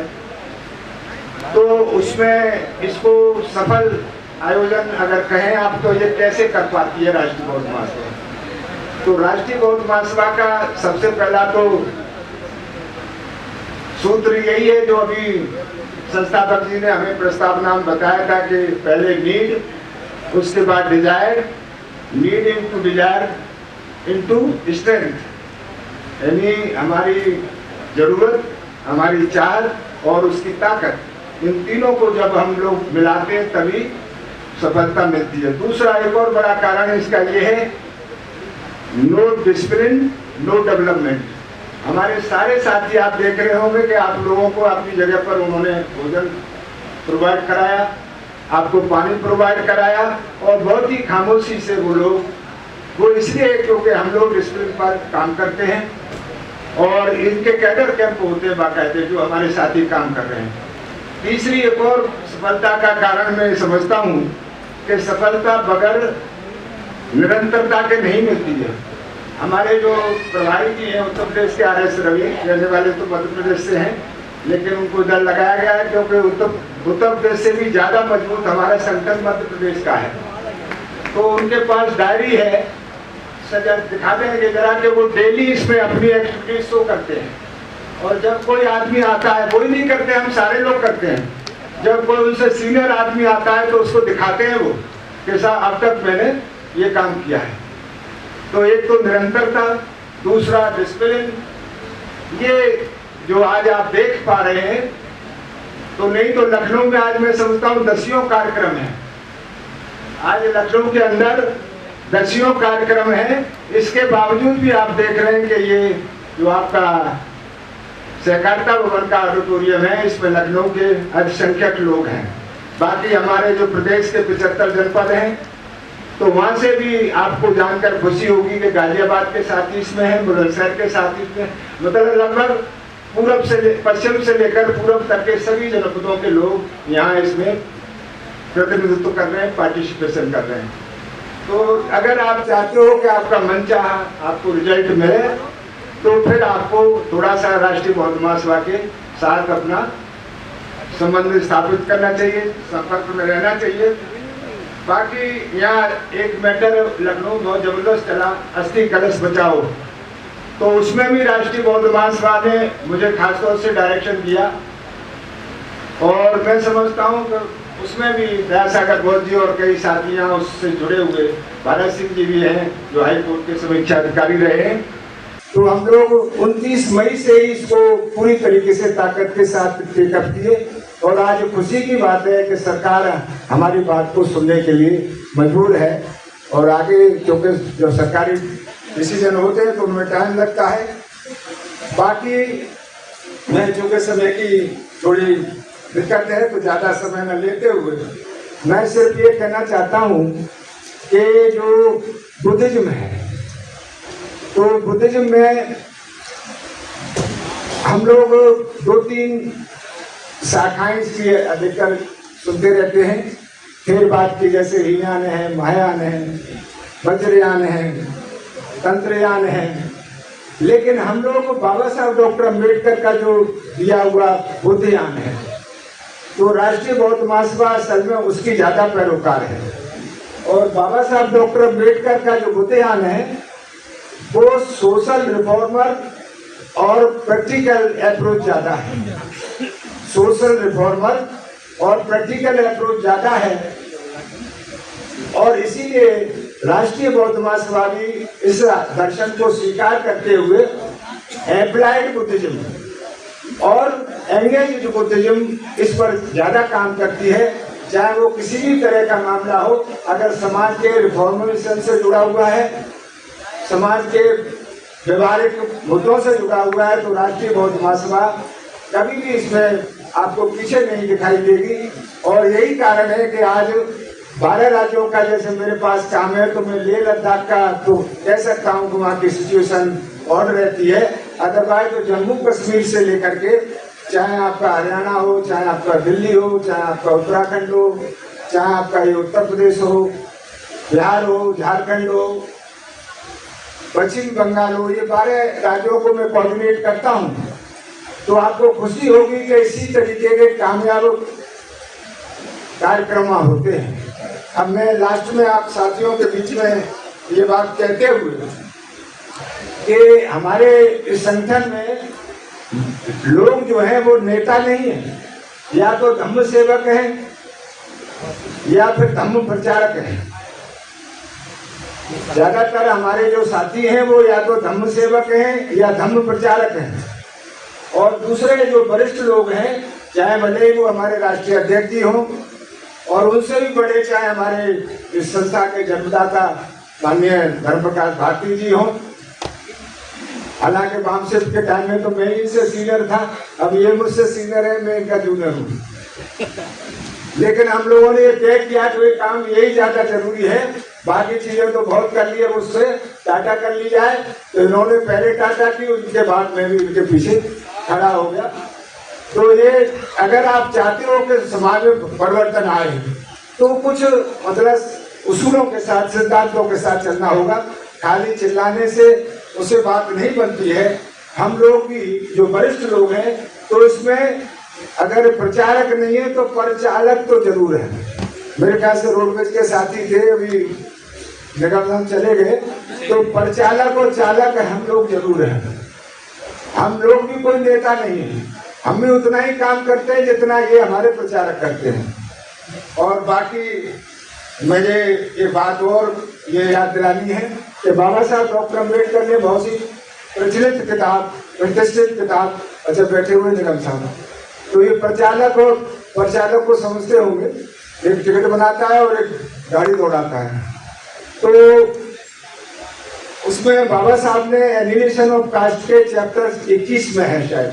तो उसमें इसको सफल आयोजन अगर कहें आप, तो ये कैसे कर पाती है राष्ट्रीय बौद्ध महासभा। तो राष्ट्रीय बौद्ध महासभा का सबसे पहला तो सूत्र यही है जो अभी संस्थापक जी ने हमें प्रस्तावना में बताया था कि पहले नीड, उसके बाद desire, need into desire into strength, यानी हमारी जरूरत, हमारी चाह और उसकी ताकत, इन तीनों को जब हम लोग मिलाते हैं तभी सफलता मिलती है। दूसरा एक और बड़ा कारण इसका ये है, नो डिसिप्लिन नो डेवलपमेंट। हमारे सारे साथी आप देख रहे होंगे कि आप लोगों को अपनी जगह पर उन्होंने भोजन प्रोवाइड कराया, आपको पानी प्रोवाइड कराया, और बहुत ही खामोशी से वो इसलिए क्योंकि हम लोग डिसिप्लिन पर काम करते हैं और इनके कैडर कैंप होते हैं बाकायदे जो हमारे साथी काम कर रहे हैं। तीसरी एक और सफलता का कारण मैं समझता हूँ कि सफलता बगैर निरंतरता के नहीं मिलती है। हमारे जो प्रभारी जी हैं उत्तर प्रदेश के RS रवि, रहने वाले तो मध्य प्रदेश से हैं, लेकिन उनको इधर लगाया गया है क्योंकि उत्तर प्रदेश से भी ज़्यादा मजबूत हमारा संगठन मध्य प्रदेश का है। तो उनके पास डायरी है, सजा दिखा देंगे जरा कि वो डेली इसमें अपनी एक्टिविटीज शो करते हैं। और जब कोई आदमी आता है, कोई नहीं करते, हम सारे लोग करते हैं, जब कोई उनसे सीनियर आदमी आता है तो उसको दिखाते हैं वो कि साहब अब तक मैंने ये काम किया है। तो एक तो निरंतरता, दूसरा डिसिप्लिन, ये जो आज आप देख पा रहे हैं, तो नहीं तो लखनऊ में आज मैं समझता हूँ 10 कार्यक्रम है। आज लखनऊ के अंदर 10 कार्यक्रम है, इसके बावजूद भी आप देख रहे हैं कि ये जो आपका सहकारिता भवन का ऑडिटोरियम है, इसमें लखनऊ के अल्पसंख्यक लोग हैं। बाकी हमारे जो प्रदेश के 75 जनपद हैं, तो वहां से भी आपको जानकर खुशी होगी कि गाजियाबाद के साथी इसमें हैं, बुलंदशहर के साथी इसमें, मतलब लगभग पूरब से पश्चिम से लेकर पूरब तक के सभी जनपदों के लोग यहाँ इसमें प्रतिनिधित्व कर रहे हैं, पार्टिसिपेशन कर रहे हैं। तो अगर आप चाहते हो कि आपका मनचाहा आपको रिजल्ट मिले, तो फिर आपको थोड़ा सा राष्ट्रीय बौद्ध महासभा के साथ अपना संबंध स्थापित करना चाहिए, संपर्क में रहना चाहिए। बाकी यहाँ एक मैटर लखनऊ बहुत जबरदस्त चला, अस्थि कलश बचाओ, तो उसमें भी राष्ट्रीय बौद्ध महासभा ने मुझे खासतौर से डायरेक्शन दिया, और मैं समझता हूँ कि उसमें भी दयासागर गौर जी और कई साथियाँ उससे जुड़े हुए, भारत सिंह जी भी हैं जो हाई कोर्ट के समीक्षा अधिकारी रहे हैं। तो हम लोग 29 मई से इसको पूरी तरीके से ताकत के साथ टेकअप किए, और आज खुशी की बात है कि सरकार हमारी बात को सुनने के लिए मजबूर है। और आगे क्योंकि जो सरकारी डिसीजन होते हैं तो उनमें टाइम लगता है। बाकी मैं चूँकि समय की थोड़ी दिक्कत है तो ज़्यादा समय न लेते हुए मैं सिर्फ ये कहना चाहता हूँ कि जो बुद्धिज्म है, तो बुद्धिज्म में हम लोग 2-3 शाखाएं इसकी अधिकतर सुनते रहते हैं। थेरवाद की जैसे हीनयान है, महायान है, वज्रयान है, तंत्रयान है, लेकिन हम लोग बाबा साहब डॉक्टर अम्बेडकर का जो दिया हुआ बुद्धयान है, तो राष्ट्रीय बौद्ध महासभा असल में उसकी ज़्यादा पैरोकार है। और बाबा साहब डॉक्टर अम्बेडकर का जो बुद्धयान है वो सोशल रिफॉर्मर और प्रैक्टिकल अप्रोच ज़्यादा है। सोशल रिफॉर्मर और प्रैक्टिकल अप्रोच ज़्यादा है, और इसीलिए राष्ट्रीय बौद्ध महासभा भी इस दर्शन को स्वीकार करते हुए एप्लाइड बुद्धिज्म और एंगेज्ड बुद्धिज्म इस पर ज़्यादा काम करती है। चाहे वो किसी भी तरह का मामला हो, अगर समाज के रिफॉर्मेशन से जुड़ा हुआ है, समाज के व्यवहारिक मुद्दों से जुड़ा हुआ है, तो राष्ट्रीय बौद्ध महासभा कभी भी इसमें आपको पीछे नहीं दिखाई देगी। और यही कारण है कि आज 12 राज्यों का जैसे मेरे पास काम है, तो मैं लेह लद्दाख का तो कह सकता हूँ कि वहाँ की सिचुएशन और रहती है। अदरवाइज तो जम्मू कश्मीर से लेकर के चाहे आपका हरियाणा हो, चाहे आपका दिल्ली हो, चाहे आपका उत्तराखंड हो, चाहे आपका ये उत्तर प्रदेश हो, बिहार हो, झारखंड हो, पश्चिम बंगाल हो, ये 12 राज्यों को मैं कोऑर्डिनेट करता हूँ। तो आपको खुशी होगी कि इसी तरीके के कामयाब कार्यक्रम होते हैं। अब मैं लास्ट में आप साथियों के बीच में ये बात कहते हुए कि हमारे इस संगठन में लोग जो हैं वो नेता नहीं है, या तो धम्म सेवक हैं या फिर धम्म प्रचारक हैं। ज्यादातर हमारे जो साथी हैं वो या तो धम्म सेवक हैं या धम्म प्रचारक हैं। और दूसरे जो वरिष्ठ लोग हैं, चाहे भले ही वो हमारे राष्ट्रीय अध्यक्ष जी हों और उनसे भी बड़े चाहे हमारे इस संस्था के जन्मदाता माननीय धर्म प्रकाश भारती जी हों। हालांकि वामशिफ्ट के टाइम में तो मैं ही इनसे सीनियर था, अब ये मुझसे सीनियर है, मैं इनका जूनियर हूँ। लेकिन हम लोगों ने ये तय किया कि ये काम यही ज्यादा जरूरी है, बाकी चीजें तो बहुत कर लिए, मुझसे टाटा कर ली जाए। तो इन्होंने पहले टाटा की, उनके बाद मैं भी उनके पीछे खड़ा हो गया। तो ये अगर आप चाहते हो कि समाज में परिवर्तन आए तो कुछ मतलब उसूलों के साथ, सिद्धांतों के साथ चलना होगा। खाली चिल्लाने से उसे बात नहीं बनती है। हम लोग भी जो वरिष्ठ लोग हैं तो इसमें अगर प्रचारक नहीं है तो परिचालक तो जरूर है। मेरे ख्याल से रोडवेज के साथी थे, अभी निगम चले गए, तो परिचालक और चालक हम लोग जरूर हैं। हम लोग भी कोई नेता नहीं है, हम भी उतना ही काम करते हैं जितना ये हमारे प्रचारक करते हैं। और बाकी मुझे ये बात और ये याद दिलानी है कि बाबा साहब डॉक्टर अम्बेडकर ने बहुत सी प्रचलित किताब, प्रतिष्ठित किताब, अच्छा बैठे हुए निगम साहब, तो ये प्रचालक और परिचालक को समझते होंगे, एक टिकट बनाता है और एक गाड़ी दौड़ाता है। तो उसमें बाबा साहब ने एनिमेशन ऑफ कास्ट के चैप्टर 21 में है शायद,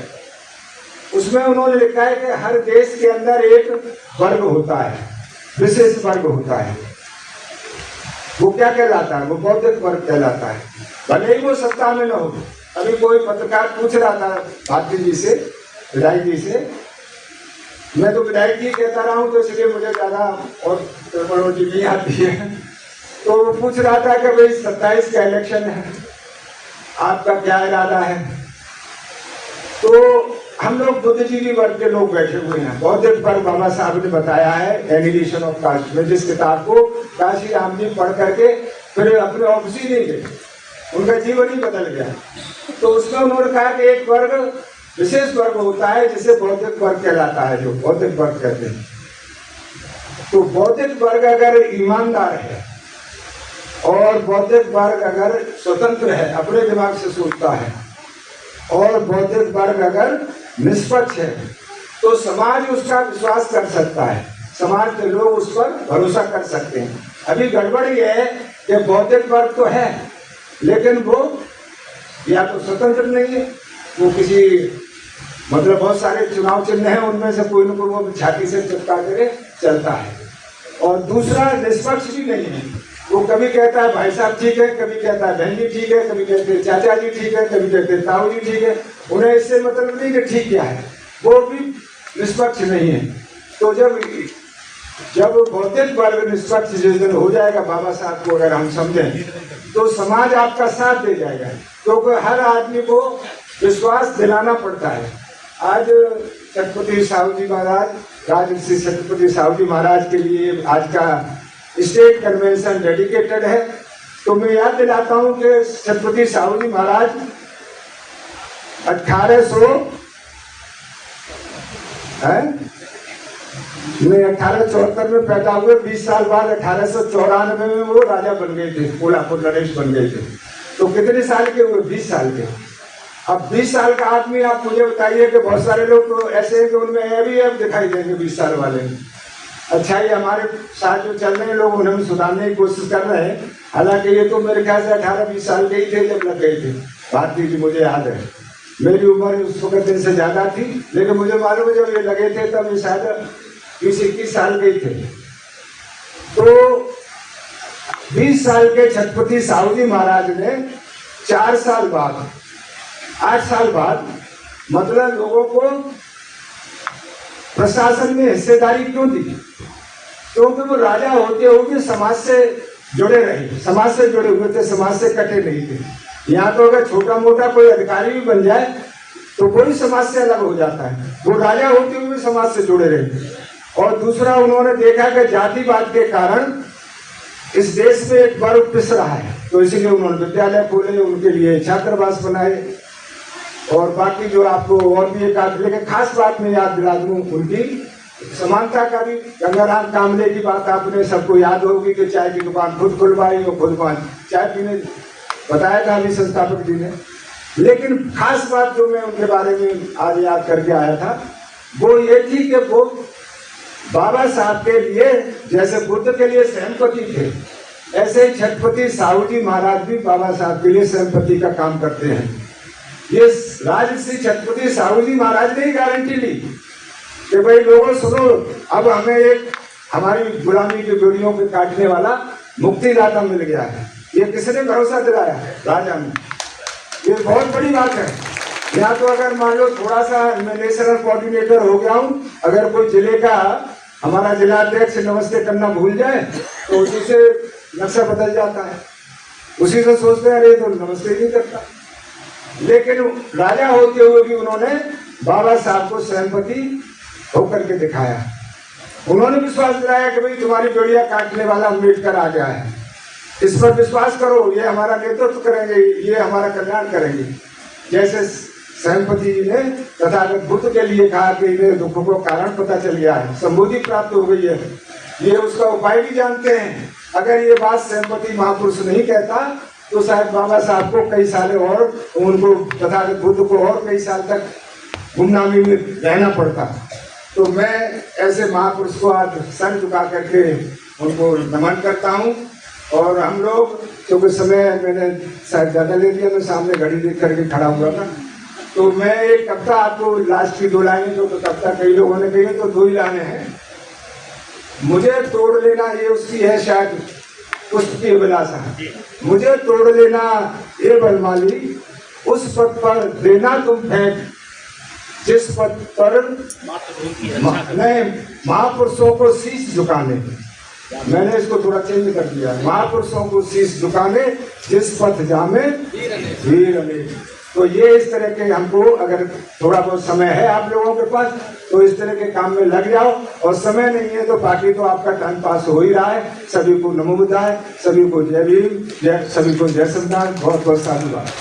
उसमें उन्होंने लिखा है कि हर देश के अंदर एक वर्ग होता है, विशेष वर्ग होता है। वो क्या कहलाता है? वो बौद्धिक वर्ग कहलाता है। भले ही वो सत्ता में न हो। अभी कोई पत्रकार पूछ रहा था भारती जी से, विधायक जी से, मैं तो विधायक जी कहता रहा हूँ तो इसलिए मुझे ज्यादा और टर्मिनोलॉजी नहीं आती है। तो वो पूछ रहा था कि भाई 27 का इलेक्शन है, आपका क्या इरादा है? तो हम लोग बुद्धिजीवी वर्ग के लोग बैठे हुए हैं। बौद्धिक वर्ग बाबा साहब ने बताया है एनिमेशन ऑफ कास्ट में, जिस किताब को काशी राम जी पढ़ करके फिर अपने ऑफिस ही नहीं गए, उनका जीवन ही बदल गया। तो उसमें उन्होंने कहा कि एक वर्ग, विशेष वर्ग होता है जिसे बौद्धिक वर्ग कहलाता है, जो बौद्धिक वर्ग कहते हैं। तो बौद्धिक वर्ग अगर ईमानदार है और बौद्धिक वर्ग अगर स्वतंत्र है, अपने दिमाग से सोचता है, और बौद्धिक वर्ग अगर निष्पक्ष है, तो समाज उसका विश्वास कर सकता है, समाज के लोग उस पर भरोसा कर सकते हैं। अभी गड़बड़ ये है कि बौद्धिक वर्ग तो है लेकिन वो या तो स्वतंत्र नहीं है, वो किसी मतलब बहुत सारे चुनाव चिन्ह हैं, उनमें से कोई न कोई वो छाती से चिपका करके चलता है। और दूसरा निष्पक्ष भी नहीं है, वो कभी कहता है भाई साहब ठीक है, कभी कहता है बहन जी ठीक है, कभी कहते हैं चाचा जी ठीक है, कभी कहते हैं ताऊ जी ठीक है। उन्हें इससे मतलब नहीं कि ठीक क्या है, वो भी निष्पक्ष नहीं है। तो जब बौद्धिक वर्ग निष्पक्ष जिस दिन हो जाएगा बाबा साहब को अगर हम समझें, तो समाज आपका साथ दे जाएगा, क्योंकि हर आदमी को विश्वास दिलाना पड़ता है। आज छत्रपति साहू जी महाराज, राजऋषि छत्रपति साहू जी महाराज के लिए आज का स्टेट कन्वेंशन डेडिकेटेड है। तो मैं याद दिलाता हूं कि छत्रपति साहू जी महाराज 1874 में पैदा हुए। 20 साल बाद 1894 में वो राजा बन गए थे, कोल्हापुर नरेश बन गए थे। तो कितने साल के हुए? 20 साल के। अब 20 साल का आदमी, आप मुझे बताइए कि बहुत सारे लोग तो ऐसे हैं कि उनमें अब दिखाई देंगे 20 साल वाले। अच्छा, ये हमारे साथ जो चल रहे हैं लोग, उन्हें सुधारने की कोशिश कर रहे हैं। हालांकि ये तो मेरे ख्याल से 18-20 साल के ही थे जब लग गए थे। भारती जी मुझे याद है, मेरी उम्र उस वक्त इनसे ज्यादा थी, लेकिन मुझे मालूम है जब ये लगे थे तब ये शायद 20-21 साल के ही थे। तो 20 साल के छत्रपति साहू जी महाराज ने 4 साल बाद, 8 साल बाद मतलब लोगों को प्रशासन में हिस्सेदारी क्यों दी? क्योंकि वो राजा होते हुए समाज से जुड़े रहे, समाज से जुड़े हुए थे, समाज से कटे नहीं थे। यहाँ तो अगर छोटा मोटा कोई अधिकारी भी बन जाए तो कोई समाज से अलग हो जाता है, वो राजा होते हुए समाज से जुड़े रहे। और दूसरा, उन्होंने देखा कि जातिवाद के कारण इस देश में एक वर्ग पिस रहा है, तो इसलिए उन्होंने विद्यालय खोले, उनके लिए छात्रावास बनाए। और बाकी जो आपको और भी एक आध, लेकिन खास बात मैं याद दिला दूं उनकी समानता का भी। गंगाराम कामले की बात आपने सबको याद होगी कि चाय की दुकान खुद खुलवाई और खुद चाय पीने बताया था अभी संस्थापक जी ने। लेकिन खास बात जो मैं उनके बारे में आज याद करके आया था वो ये थी कि वो बाबा साहब के लिए जैसे बुद्ध के लिए सेनापति थे, ऐसे ही छत्रपति साहू जी महाराज भी बाबा साहब के लिए सेनापति का काम करते हैं। ये राजश्री छत्रपति साहू जी महाराज ने ही गारंटी ली कि भाई लोगों सुनो, अब हमें एक हमारी गुलामी की बेड़ियों को काटने वाला मुक्तिदाता मिल गया है। ये किसने भरोसा दिलाया? राजा ने। ये बहुत बड़ी बात है। या तो अगर मान लो थोड़ा सा मैं नेशनल कोऑर्डिनेटर हो गया हूँ, अगर कोई जिले का हमारा जिला अध्यक्ष नमस्ते करना भूल जाए तो उसी से नक्शा बदल जाता है, उसी से सोचते हैं अरे तो नमस्ते नहीं करता। लेकिन राजा होते हुए भी उन्होंने बाबा साहब को सेनापति होकर के दिखाया। उन्होंने विश्वास दिलाया कि भाई तुम्हारी बेड़िया काटने वाला अम्बेडकर आ गया है, इस पर विश्वास करो, ये हमारा नेतृत्व करेंगे, ये हमारा कल्याण करेंगे। जैसे सेनापति जी ने तथागत बुद्ध के लिए कहा कि इन्हें दुखों को कारण पता चल गया है, संबोधि प्राप्त हो गई है, ये उसका उपाय भी जानते हैं। अगर ये बात सेनापति महापुरुष नहीं कहता तो शायद बाबा साहब को कई साल और उनको तथागत बुद्ध को और कई साल तक गुमनामी में रहना पड़ता। तो मैं ऐसे महापुरुष को आज सर झुका करके उनको नमन करता हूँ। और हम लोग क्योंकि समय मैंने शायद ज़्यादा ले लिया, मैं सामने घड़ी देख करके खड़ा हुआ था, तो मैं एक कविता आपको लास्ट की 2 लाइनें जो कविता कई लोगों ने कही तो 2 ही लाइनें हैं। मुझे तोड़ लेना ये उसकी है शायद पुष्प की अभिलाषा, मुझे तोड़ लेना ये बलमाली, उस पद पर देना तुम फेंक जिस पद पर नए महापुरुषों को शीश झुकाने। मैंने इसको थोड़ा चेंज कर दिया, महापुरुषों को शीश झुकाने जिस पथ जामे वीर अनेक। तो ये इस तरह के हमको अगर थोड़ा बहुत समय है आप लोगों के पास तो इस तरह के काम में लग जाओ, और समय नहीं है तो बाकी तो आपका टाइम पास हो ही रहा है। सभी को नमो बुद्धाय, सभी को जय भीम, जय सभी को जय संविधान। बहुत बहुत साधुवाद।